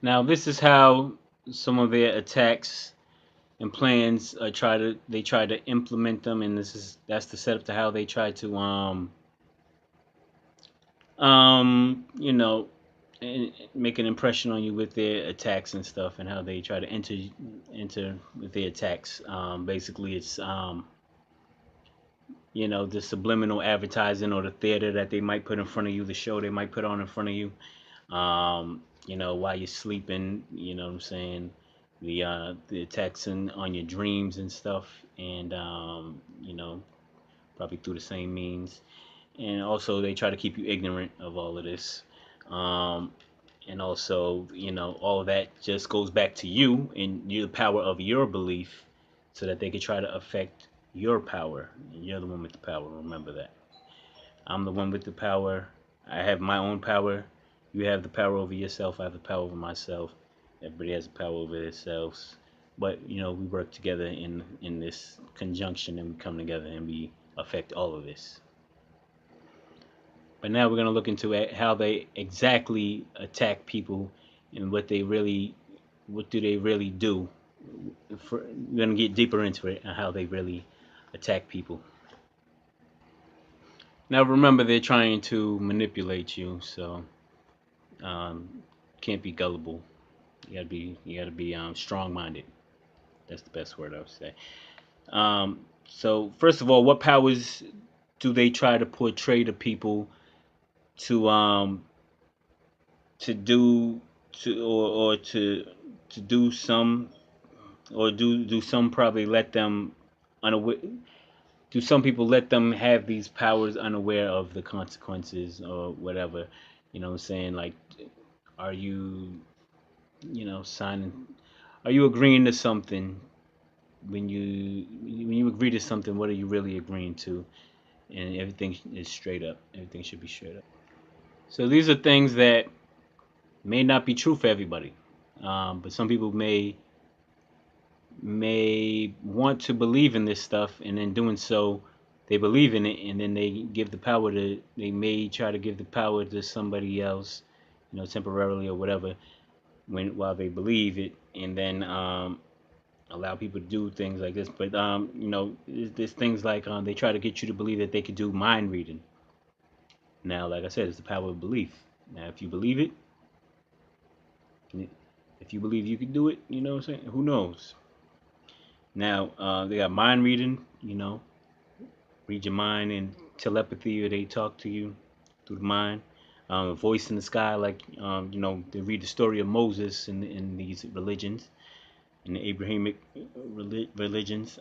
Now, this is how some of their attacks and plans try to implement them, and that's the setup to how they try to you know, make an impression on you with their attacks and stuff, and how they try to enter with their attacks. Basically, it's the subliminal advertising or the theater that they might put in front of you, the show they might put on in front of you, while you're sleeping. You know what I'm saying? The attacks on your dreams and stuff, and probably through the same means. And also, they try to keep you ignorant of all of this. Um, and also, all of that just goes back to you and the power of your belief, so that they can try to affect your power. And you're the one with the power. Remember that. I'm the one with the power. I have my own power. You have the power over yourself. I have the power over myself. Everybody has the power over themselves. But we work together in this conjunction, and we come together and we affect all of this. But now we're going to look into how they exactly attack people and what do they really do. We're going to get deeper into it and how they really attack people. Now remember, they're trying to manipulate you, so um, can't be gullible. You gotta be strong-minded. That's the best word I would say. So first of all, what powers do they try to portray to people to to do to do some, or do some probably let them unaware, do some people let them have these powers unaware of the consequences or whatever? You know what I'm saying? Like, are you signing, are you agreeing to something? When you agree to something, what are you really agreeing to? And everything is straight up. Everything should be straight up. So these are things that may not be true for everybody, but some people may want to believe in this stuff, and in doing so, they believe in it, and then they may try to give the power to somebody else, temporarily or whatever, while they believe it, and then allow people to do things like this. But there's things like they try to get you to believe that they could do mind reading. Now, like I said, it's the power of belief. Now, if you believe it, if you believe you can do it, you know what I'm saying? Who knows? Now, they got mind reading, read your mind, and telepathy, or they talk to you through the mind. A voice in the sky, like, they read the story of Moses in these religions, in the Abrahamic religions.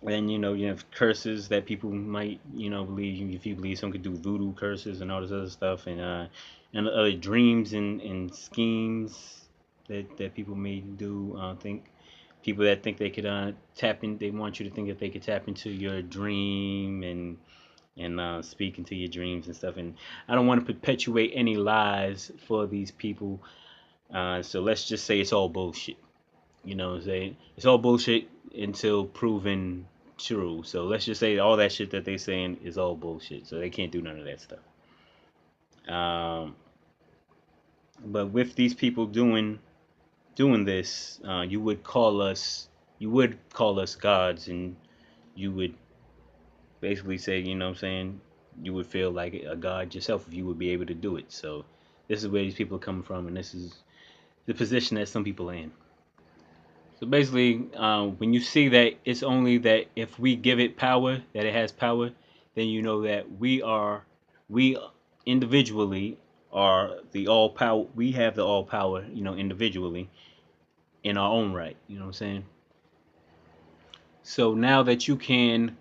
And you have curses that people might believe. If you believe someone could do voodoo curses and all this other stuff, and other dreams and schemes that people may do. Think People that think they could tap in, they want you to think that they could tap into your dream and speak into your dreams and stuff. And I don't want to perpetuate any lies for these people. So let's just say it's all bullshit. Say it's all bullshit until proven true. So let's just say all that shit that they saying is all bullshit. So they can't do none of that stuff. Um, but with these people doing this, you would call us gods, and you would basically say, what I'm saying, you would feel like a god yourself if you would be able to do it. So this is where these people are coming from, and this is the position that some people are in. So basically, when you see that it's only that if we give it power, that it has power, then you know that we individually are the all power. We have the all power, individually in our own right. You know what I'm saying? So now that you can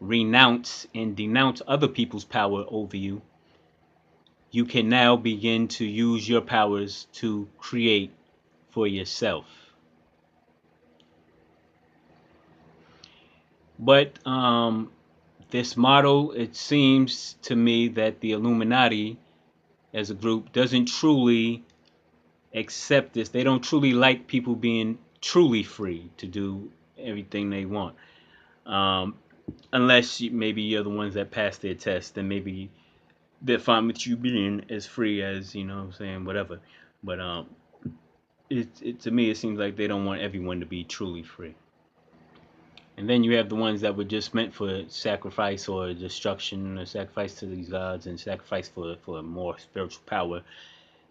renounce and denounce other people's power over you, you can now begin to use your powers to create for yourself. But this model, it seems to me that the Illuminati as a group doesn't truly accept this. They don't truly like people being truly free to do everything they want. Unless maybe you're the ones that pass their test, then maybe they're fine with you being as free as, what I'm saying, whatever. But it to me it seems like they don't want everyone to be truly free. And then you have the ones that were just meant for sacrifice or destruction, or sacrifice to these gods, and sacrifice for more spiritual power.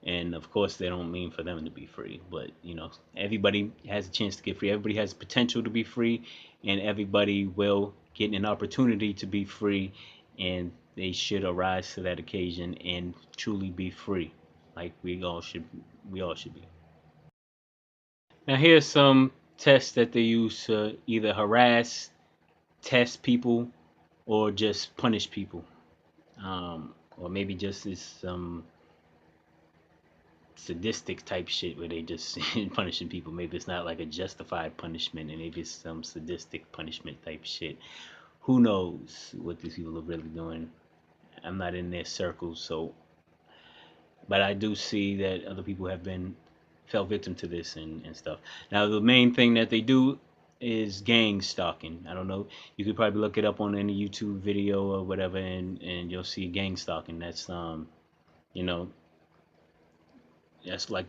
And of course, they don't mean for them to be free, but everybody has a chance to get free. Everybody has potential to be free, and everybody will get an opportunity to be free, and they should arise to that occasion and truly be free, like we all should. We all should be. Now, here's some tests that they use to either harass, test people, or just punish people, or maybe just this some sadistic type shit where they just punishing people. Maybe it's not like a justified punishment, and maybe it's some sadistic punishment type shit. Who knows what these people are really doing? I'm not in their circles, so but I do see that other people have been fell victim to this and stuff. Now the main thing that they do is gang stalking. I don't know. You could probably look it up on any YouTube video or whatever, and you'll see gang stalking. That's you know that's like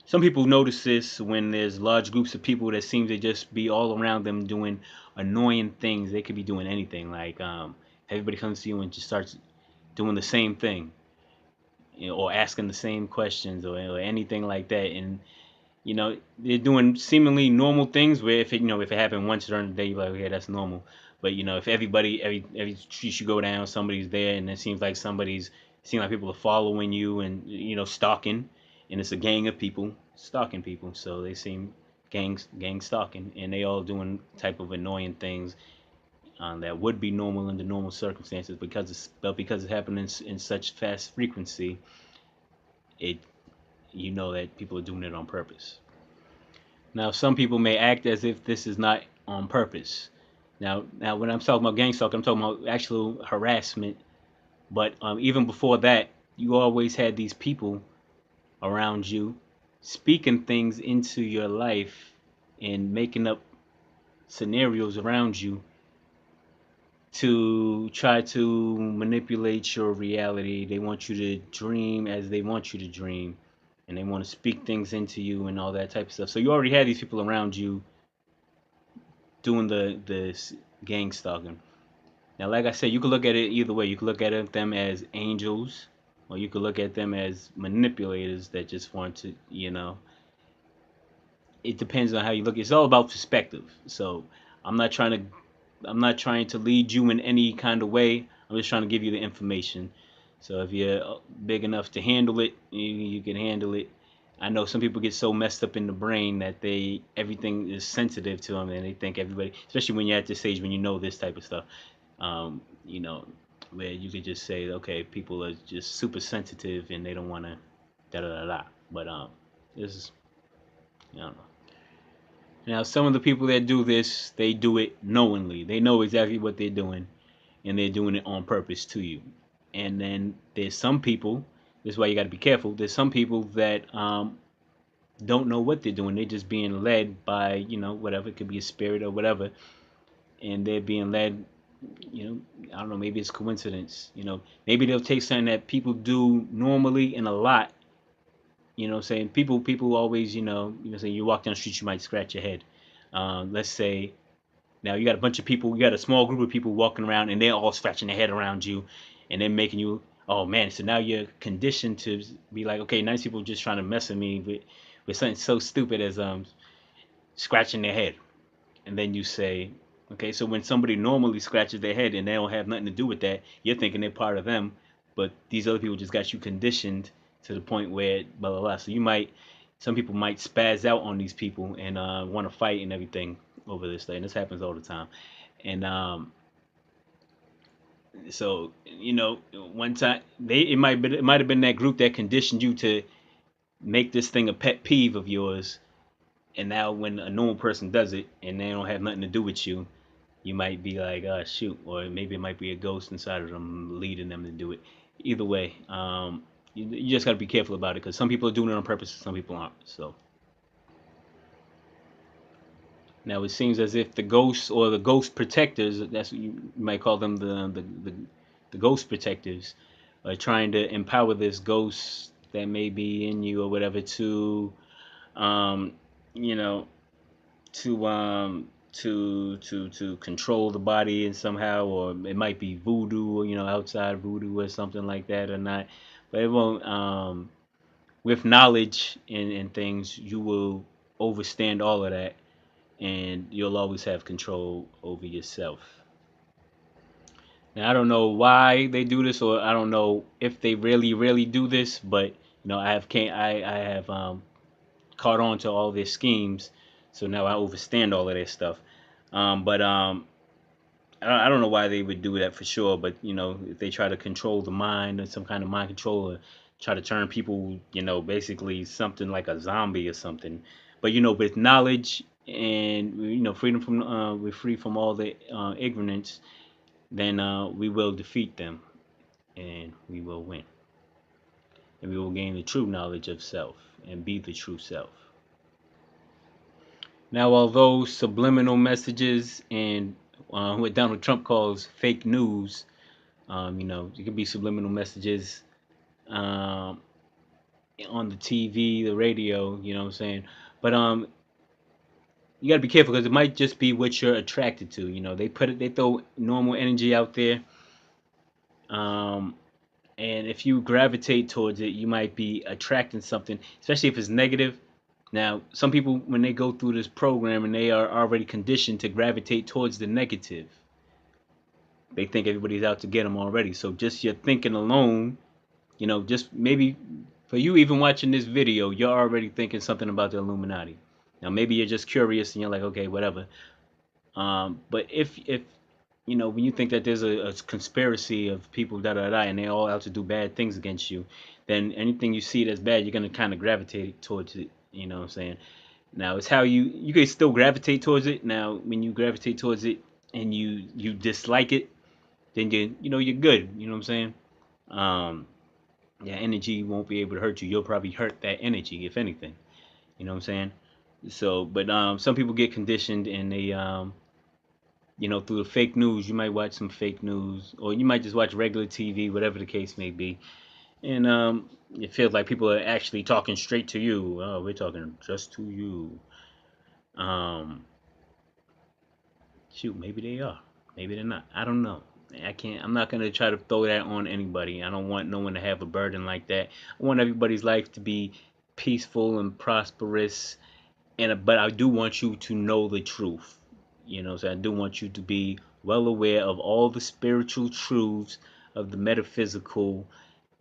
some people notice this when there's large groups of people that seem to just be all around them doing annoying things. They could be doing anything. Like everybody comes to you and just starts doing the same thing, or asking the same questions, or anything like that. And they're doing seemingly normal things. Where if it happened once during the day, you're like, okay, that's normal. But if every street you go down, somebody's there, and it seems like people are following you and stalking, and it's a gang of people stalking people. So they seem gang stalking, and they all doing type of annoying things that would be normal under normal circumstances, because it's happening in such fast frequency. It that people are doing it on purpose. Now, some people may act as if this is not on purpose. Now, when I'm talking about gang stalking, I'm talking about actual harassment. But even before that, you always had these people around you speaking things into your life and making up scenarios around you to try to manipulate your reality. They want you to dream as they want you to dream, and they want to speak things into you and all that type of stuff. So you already had these people around you doing the gang stalking. Now, like I said, you could look at it either way. You could look at them as angels, or you could look at them as manipulators that just want to, It depends on how you look. It's all about perspective. So I'm not trying to, I'm not trying to lead you in any kind of way. I'm just trying to give you the information. So if you're big enough to handle it, you can handle it. I know some people get so messed up in the brain that everything is sensitive to them, and they think everybody, especially when you're at this stage when you know this type of stuff, um, you know, where you could just say, okay, people are just super sensitive and they don't want to da da da da. But this is, I don't know. Now, some of the people that do this, they do it knowingly. They know exactly what they're doing, and they're doing it on purpose to you. And then there's some people. This is why you got to be careful. There's some people that don't know what they're doing. They're just being led by whatever. It could be a spirit or whatever, and they're being led. I don't know. Maybe it's coincidence. Maybe they'll take something that people do normally and a lot. Saying people always saying you walk down the street, you might scratch your head. Let's say now you got a bunch of people, you got a small group of people walking around, and they're all scratching their head around you, and they're making you, oh man. So now you're conditioned to be like, okay, nice people just trying to mess with me with something so stupid as scratching their head. And then you say, okay, so when somebody normally scratches their head and they don't have nothing to do with that, you're thinking they're part of them, but these other people just got you conditioned to the point where blah blah blah. So some people might spaz out on these people and want to fight and everything over this thing. This happens all the time. And so one time it might have been that group that conditioned you to make this thing a pet peeve of yours. And now when a normal person does it and they don't have nothing to do with you, you might be like, oh shoot, or maybe it might be a ghost inside of them leading them to do it. Either way, you just got to be careful about it, because some people are doing it on purpose and some people aren't. So now it seems as if the ghosts or the ghost protectors, that's what you might call them, the ghost protectives are trying to empower this ghost that may be in you or whatever to um, you know to control the body and somehow, or it might be voodoo, or outside voodoo or something like that, or not. But it won't. With knowledge and things, you will overstand all of that, and you'll always have control over yourself. Now I don't know why they do this, or I don't know if they really do this, but I have caught on to all their schemes, so now I understand all of their stuff. But I don't know why they would do that for sure, but if they try to control the mind or some kind of mind control, or try to turn people, basically something like a zombie or something. But with knowledge and freedom from we're free from all the ignorance, then we will defeat them and we will win, and we will gain the true knowledge of self and be the true self. Now, although subliminal messages and what Donald Trump calls fake news, it could be subliminal messages um, on the TV, the radio. You know what I'm saying? But you got to be careful because it might just be what you're attracted to. They throw normal energy out there, um, and if you gravitate towards it, you might be attracting something, especially if it's negative. Now, some people, when they go through this program and they are already conditioned to gravitate towards the negative, they think everybody's out to get them already. So just your thinking alone, just maybe for you even watching this video, you're already thinking something about the Illuminati. Now maybe you're just curious and you're like, okay, whatever. But if when you think that there's a conspiracy of people da da da and they all out to do bad things against you, then anything you see that's bad, you're gonna kind of gravitate towards it. You know what I'm saying? Now it's how you can still gravitate towards it. Now when you gravitate towards it and you dislike it, then you're good. You know what I'm saying? Um, yeah, energy won't be able to hurt you. You'll probably hurt that energy, if anything. You know what I'm saying? So, but some people get conditioned and they through the fake news. You might watch some fake news, or you might just watch regular TV, whatever the case may be, and it feels like people are actually talking straight to you. Oh, we're talking just to you. Um, Shoot, maybe they are. Maybe they're not. I don't know. I can't. I'm not gonna try to throw that on anybody. I don't want no one to have a burden like that. I want everybody's life to be peaceful and prosperous. But I do want you to know the truth. So I do want you to be well aware of all the spiritual truths of the metaphysical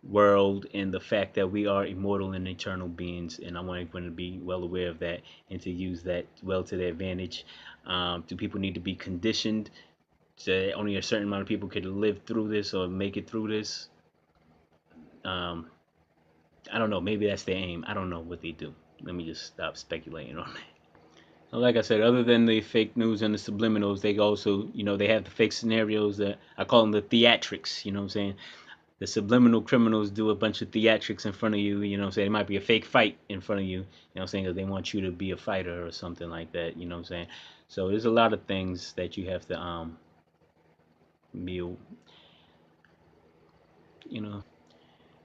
world and the fact that we are immortal and eternal beings. And I want everyone to be well aware of that and to use that well to their advantage. Do people need to be conditioned so only a certain amount of people could live through this or make it through this? Um, I don't know. Maybe that's their aim. I don't know what they do. Let me just stop speculating on that. Like I said, other than the fake news and the subliminals, they also, they have the fake scenarios that I call them the theatrics. You know what I'm saying? The subliminal criminals do a bunch of theatrics in front of you. You know what I'm saying? It might be a fake fight in front of you. You know what I'm saying? Because they want you to be a fighter or something like that. You know what I'm saying? So there's a lot of things that you have to be,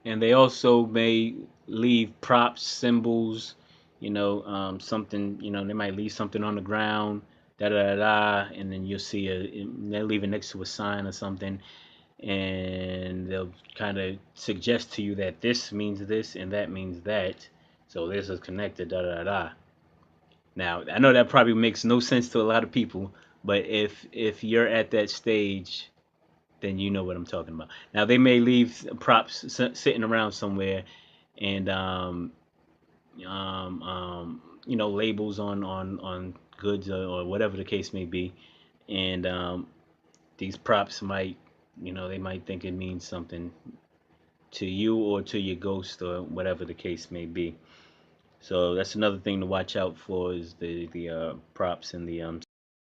and they also may leave props, symbols, something, they might leave something on the ground, da da da, da, and then you'll see they'll leave it next to a sign or something, and they'll kind of suggest to you that this means this and that means that, so this is connected, da da da. Da. Now I know that probably makes no sense to a lot of people, but if you're at that stage, then you know what I'm talking about. Now they may leave props sitting around somewhere, and labels on goods or whatever the case may be, and these props might, they might think it means something to you or to your ghost or whatever the case may be. So that's another thing to watch out for is the props and the